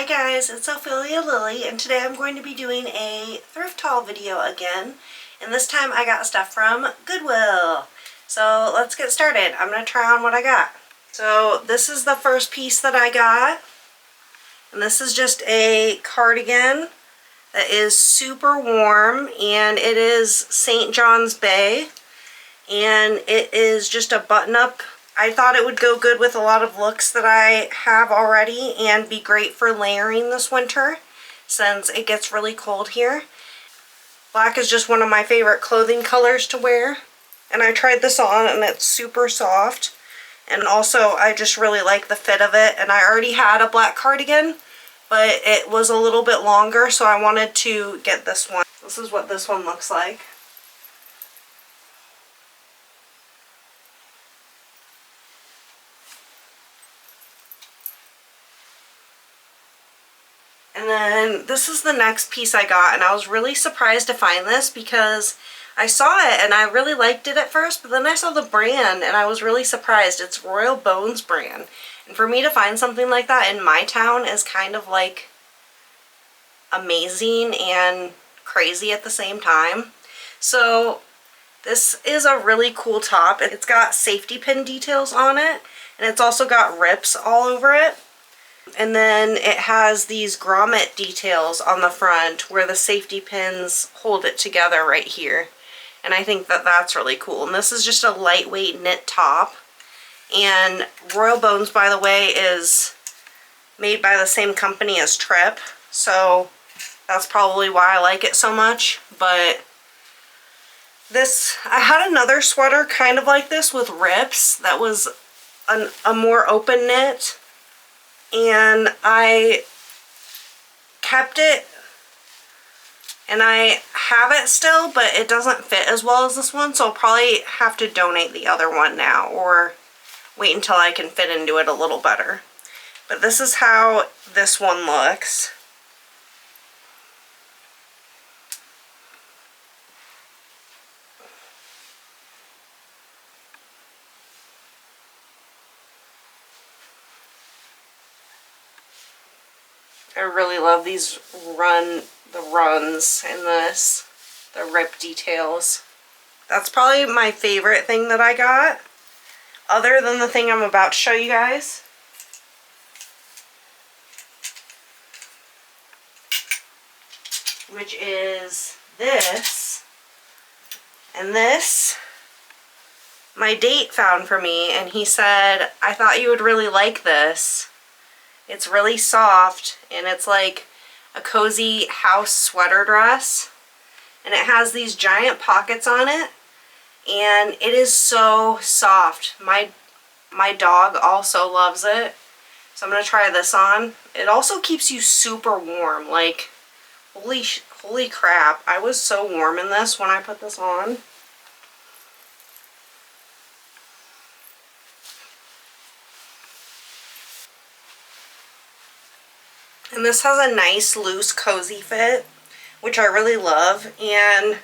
guys, it's Ophelia Lily, and today I'm going to be doing a thrift haul video again, and this time I got stuff from Goodwill. So let's get started. I'm going to try on what I got. So this is the first piece that I got, and this is just a cardigan that is super warm, and it is St. John's Bay, and it is just a button-up. I thought it would go good with a lot of looks that I have already and be great for layering this winter since it gets really cold here. Black is just one of my favorite clothing colors to wear, and I tried this on and it's super soft, and also I just really like the fit of it. And I already had a black cardigan, but it was a little bit longer, so I wanted to get this one. This is what this one looks like. And then this is the next piece I got, and I was really surprised to find this because I saw it and I really liked it at first, but then I saw the brand and I was really surprised. It's Royal Bones brand. And for me to find something like that in my town is kind of like amazing and crazy at the same time. So this is a really cool top. It's got safety pin details on it, and it's also got rips all over it. And then it has these grommet details on the front where the safety pins hold it together right here. And I think that that's really cool. And this is just a lightweight knit top. And Royal Bones, by the way, is made by the same company as Trip. So that's probably why I like it so much. But this, I had another sweater kind of like this with rips that was a more open knit. And I kept it, and I have it still, but it doesn't fit as well as this one, so I'll probably have to donate the other one now or wait until I can fit into it a little better. But this is how this one looks. I really love these runs in this, the rip details. That's probably my favorite thing that I got, other than the thing I'm about to show you guys. Which is this. And this, my date found for me, and he said, I thought you would really like this. It's really soft, and it's like a cozy house sweater dress, and it has these giant pockets on it, and it is so soft. My dog also loves it, so I'm gonna try this on. It also keeps you super warm. Like, holy crap, I was so warm in this when I put this on. And this has a nice loose cozy fit, which I really love, and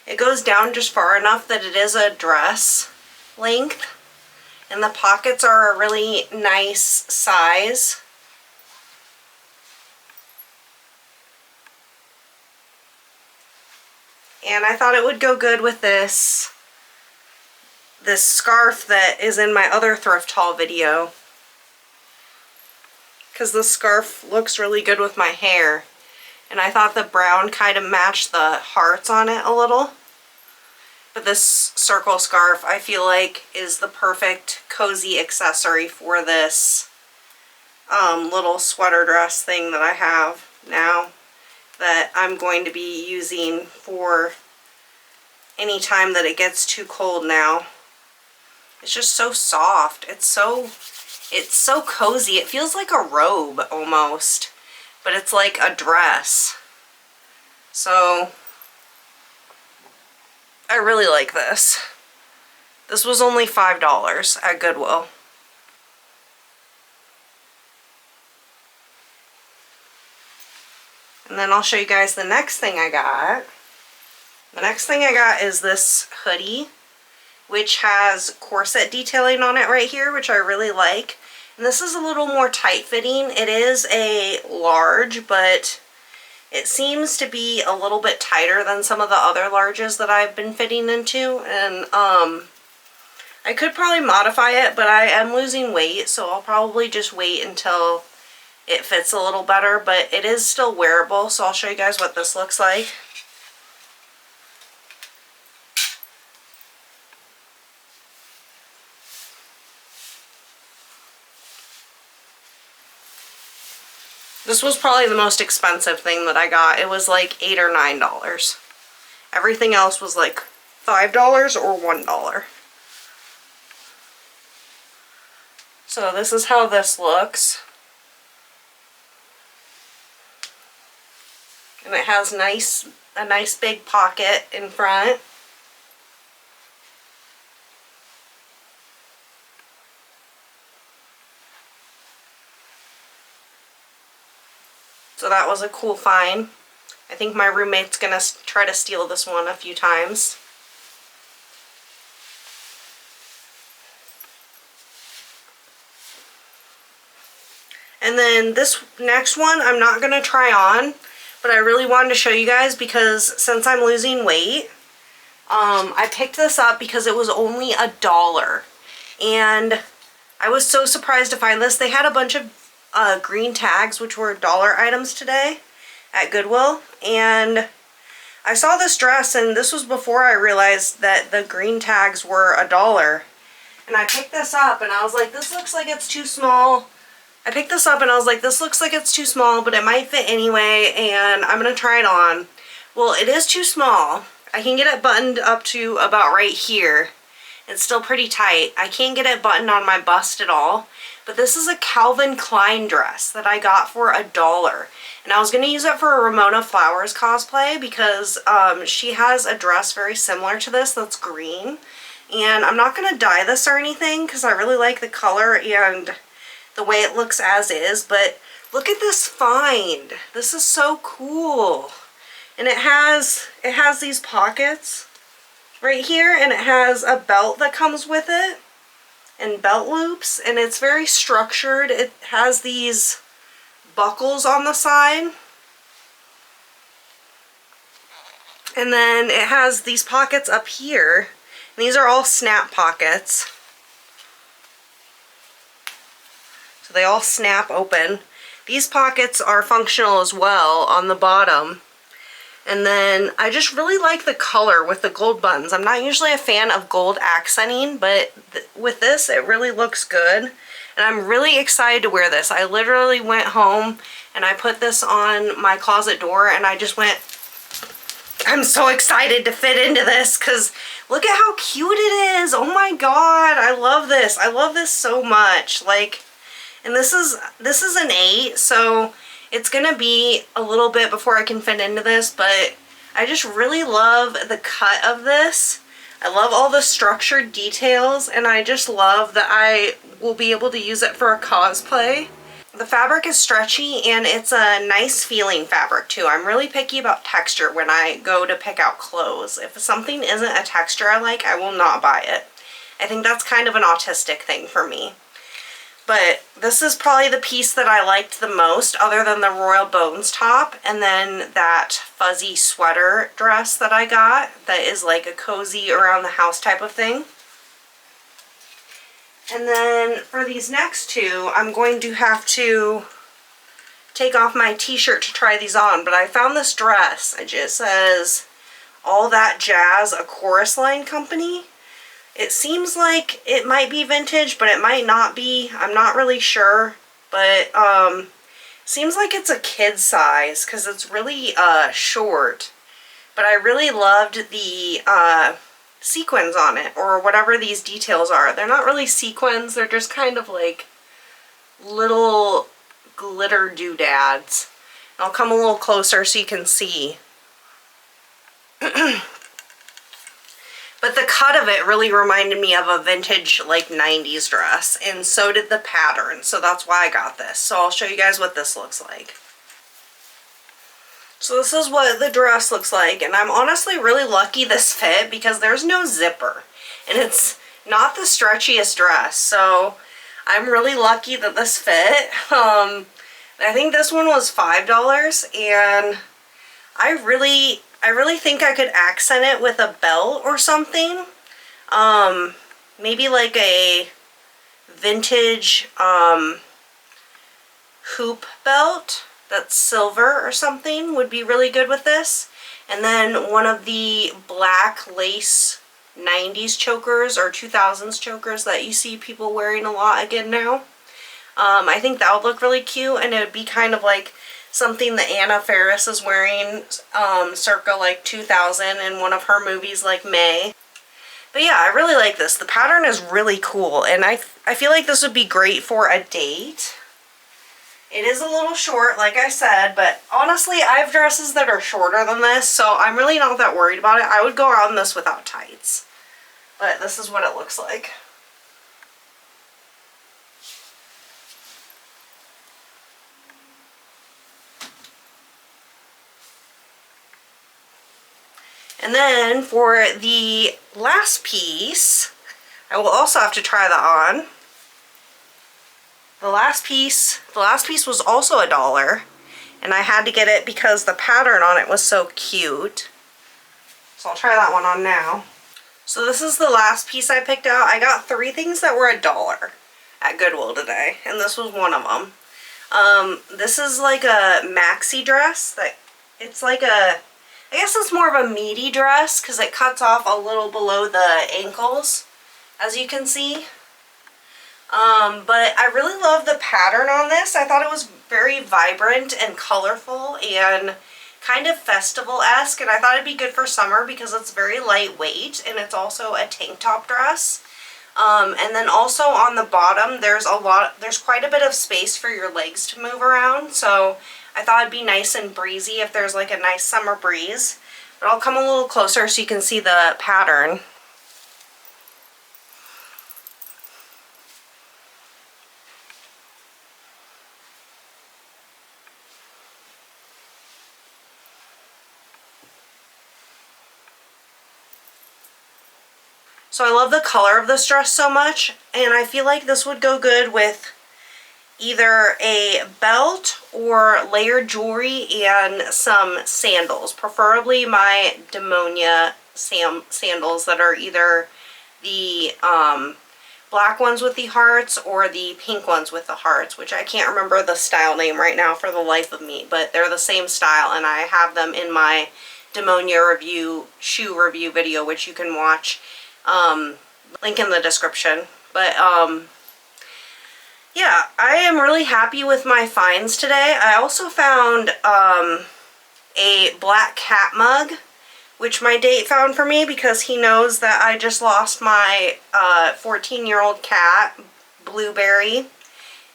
it goes down just far enough that it is a dress length, and the pockets are a really nice size. And I thought it would go good with this scarf that is in my other thrift haul video, because the scarf looks really good with my hair, and I thought the brown kind of matched the hearts on it a little. But this circle scarf, I feel like, is the perfect cozy accessory for this little sweater dress thing that I have now, that I'm going to be using for any time that it gets too cold now. It's just so soft. It's so cozy. It feels like a robe almost, but it's like a dress. So I really like this. This was only $5 at Goodwill. And then I'll show you guys the next thing I got. The next thing I got is this hoodie, which has corset detailing on it right here, which I really like. And this is a little more tight fitting. It is a large, but it seems to be a little bit tighter than some of the other larges that I've been fitting into. And I could probably modify it, but I am losing weight, so I'll probably just wait until it fits a little better. But it is still wearable, so I'll show you guys what this looks like. This was probably the most expensive thing that I got. It was like $8 or $9. Everything else was like $5 or $1. So this is how this looks. And it has a nice big pocket in front. So that was a cool find. I think my roommate's gonna try to steal this one a few times. And then this next one I'm not gonna try on, but I really wanted to show you guys because since I'm losing weight, I picked this up because it was only $1. And I was so surprised to find this. They had a bunch of green tags, which were dollar items today at Goodwill, and I saw this dress, and this was before I realized that the green tags were $1. And I picked this up and I was like, this looks like it's too small. I picked this up and I was like, this looks like it's too small, but it might fit anyway, and I'm gonna try it on. Well, it is too small. I can get it buttoned up to about right here. It's still pretty tight. I can't get it buttoned on my bust at all. But this is a Calvin Klein dress that I got for $1. And I was going to use it for a Ramona Flowers cosplay because she has a dress very similar to this that's green. And I'm not going to dye this or anything because I really like the color and the way it looks as is. But look at this find. This is so cool. And it has these pockets right here, and it has a belt that comes with it. And belt loops, and it's very structured. It has these buckles on the side, and then it has these pockets up here. And these are all snap pockets, so they all snap open. These pockets are functional as well on the bottom. And then I just really like the color with the gold buttons. I'm not usually a fan of gold accenting, but with this it really looks good. And I'm really excited to wear this. I literally went home and I put this on my closet door and I just went, I'm so excited to fit into this because look at how cute it is. Oh my god, I love this. I love this so much. Like, and this is an 8, so it's gonna be a little bit before I can fit into this, but I just really love the cut of this. I love all the structured details, and I just love that I will be able to use it for a cosplay. The fabric is stretchy, and it's a nice feeling fabric too. I'm really picky about texture when I go to pick out clothes. If something isn't a texture I like, I will not buy it. I think that's kind of an autistic thing for me. But this is probably the piece that I liked the most, other than the Royal Bones top, and then that fuzzy sweater dress that I got that is like a cozy around the house type of thing. And then for these next two, I'm going to have to take off my t-shirt to try these on, but I found this dress. It just says All That Jazz, a chorus line company. It seems like it might be vintage, but it might not be. I'm not really sure, but seems like it's a kid size because it's really short. But I really loved the sequins on it, or whatever these details are. They're not really sequins, they're just kind of like little glitter doodads. I'll come a little closer so you can see. But the cut of it really reminded me of a vintage, like, 90s dress, and so did the pattern, so that's why I got this. So I'll show you guys what this looks like. So this is what the dress looks like, and I'm honestly really lucky this fit because there's no zipper, and it's not the stretchiest dress, so I'm really lucky that this fit. I think this one was $5, and I really think I could accent it with a belt or something. Maybe like a vintage hoop belt that's silver or something would be really good with this. And then one of the black lace 90s chokers or 2000s chokers that you see people wearing a lot again now. I think that would look really cute, and it would be kind of like something that Anna Faris is wearing circa like 2000 in one of her movies like May. But yeah, I really like this. The pattern is really cool, and I feel like this would be great for a date. It is a little short, like I said, but honestly, I have dresses that are shorter than this, so I'm really not that worried about it. I would go around this without tights, but this is what it looks like. And then for the last piece, I will also have to try that on. The last piece was also $1, and I had to get it because the pattern on it was so cute. So I'll try that one on now. So this is the last piece I picked out. I got 3 things that were $1 at Goodwill today, and this was one of them. This is like a maxi dress. It's like a, I guess it's more of a meaty dress because it cuts off a little below the ankles, as you can see. But I really love the pattern on this. I thought it was very vibrant and colorful and kind of festival-esque, and I thought it'd be good for summer because it's very lightweight, and it's also a tank top dress. And then also on the bottom, there's quite a bit of space for your legs to move around, so I thought it'd be nice and breezy if there's like a nice summer breeze. But I'll come a little closer so you can see the pattern. So I love the color of this dress so much, and I feel like this would go good with either a belt or layered jewelry and some sandals, preferably my Demonia sandals that are either the black ones with the hearts or the pink ones with the hearts, which I can't remember the style name right now for the life of me, but they're the same style, and I have them in my Demonia shoe review video, which you can watch. Link in the description. But yeah, I am really happy with my finds today. I also found a black cat mug, which my date found for me because he knows that I just lost my 14-year-old cat, Blueberry,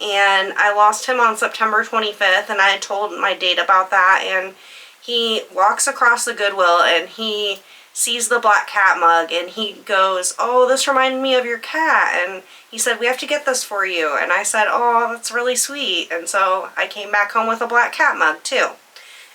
and I lost him on September 25th, and I had told my date about that, and he walks across the Goodwill and he sees the black cat mug, and he goes, "Oh, this reminded me of your cat," and he said, "We have to get this for you," and I said, "Oh, that's really sweet," and so I came back home with a black cat mug too.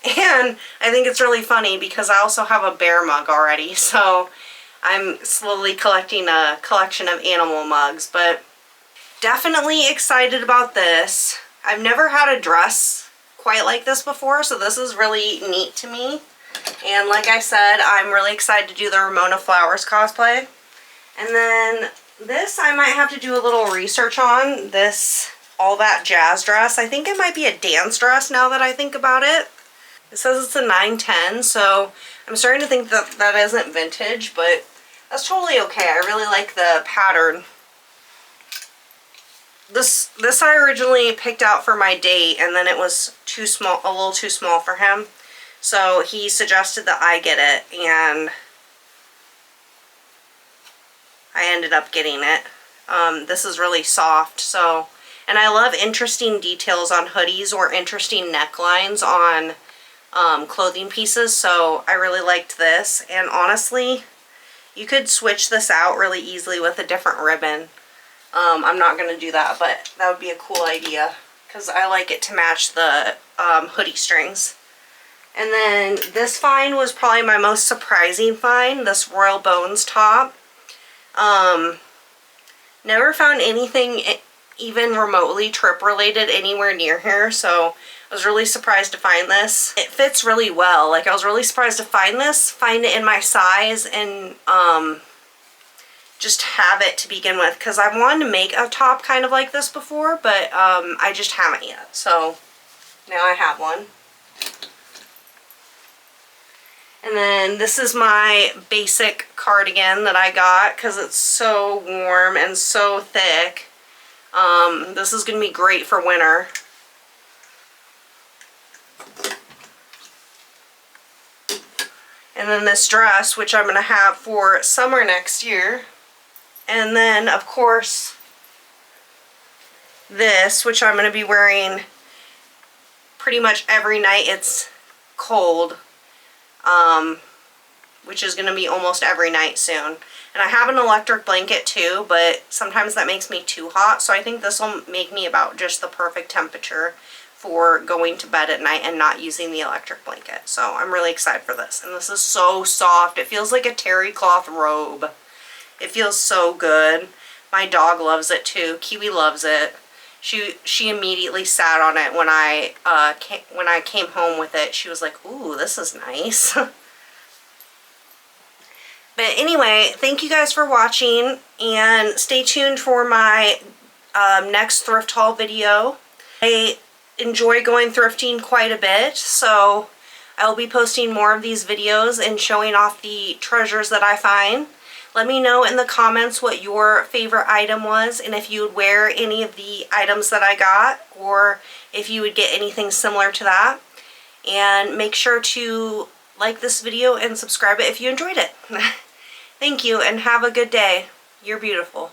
And I think it's really funny because I also have a bear mug already, so I'm slowly collecting a collection of animal mugs, but definitely excited about this. I've never had a dress quite like this before, so this is really neat to me. And like I said, I'm really excited to do the Ramona Flowers cosplay. And then this I might have to do a little research on, this All That Jazz dress. I think it might be a dance dress now that I think about it. It says it's a 910, so I'm starting to think that that isn't vintage, but that's totally okay. I really like the pattern. This I originally picked out for my date, and then it was too small, a little too small for him. So he suggested that I get it, and I ended up getting it. This is really soft, so, and I love interesting details on hoodies or interesting necklines on clothing pieces, so I really liked this. And honestly, you could switch this out really easily with a different ribbon. I'm not going to do that, but that would be a cool idea because I like it to match the hoodie strings. And then this find was probably my most surprising find, this Royal Bones top. Never found anything even remotely trip related anywhere near here, so I was really surprised to find this. It fits really well. Like, I was really surprised to find this, find it in my size, and just have it to begin with, because I wanted to make a top kind of like this before, but I just haven't yet. So now I have one. And then this is my basic cardigan that I got because it's so warm and so thick. This is going to be great for winter. And then this dress, which I'm going to have for summer next year. And then, of course, this, which I'm going to be wearing pretty much every night it's cold. Which is going to be almost every night soon. And I have an electric blanket too, but sometimes that makes me too hot, so I think this will make me about just the perfect temperature for going to bed at night and not using the electric blanket. So I'm really excited for this. And this is so soft. It feels like a terry cloth robe. It feels so good. My dog loves it too. Kiwii loves it. She immediately sat on it when I came home with it. She was like, "Ooh, this is nice." But anyway, thank you guys for watching, and stay tuned for my next thrift haul video. I enjoy going thrifting quite a bit, so I'll be posting more of these videos and showing off the treasures that I find. Let me know in the comments what your favorite item was, and if you would wear any of the items that I got, or if you would get anything similar to that. And make sure to like this video and subscribe it if you enjoyed it. Thank you, and have a good day. You're beautiful.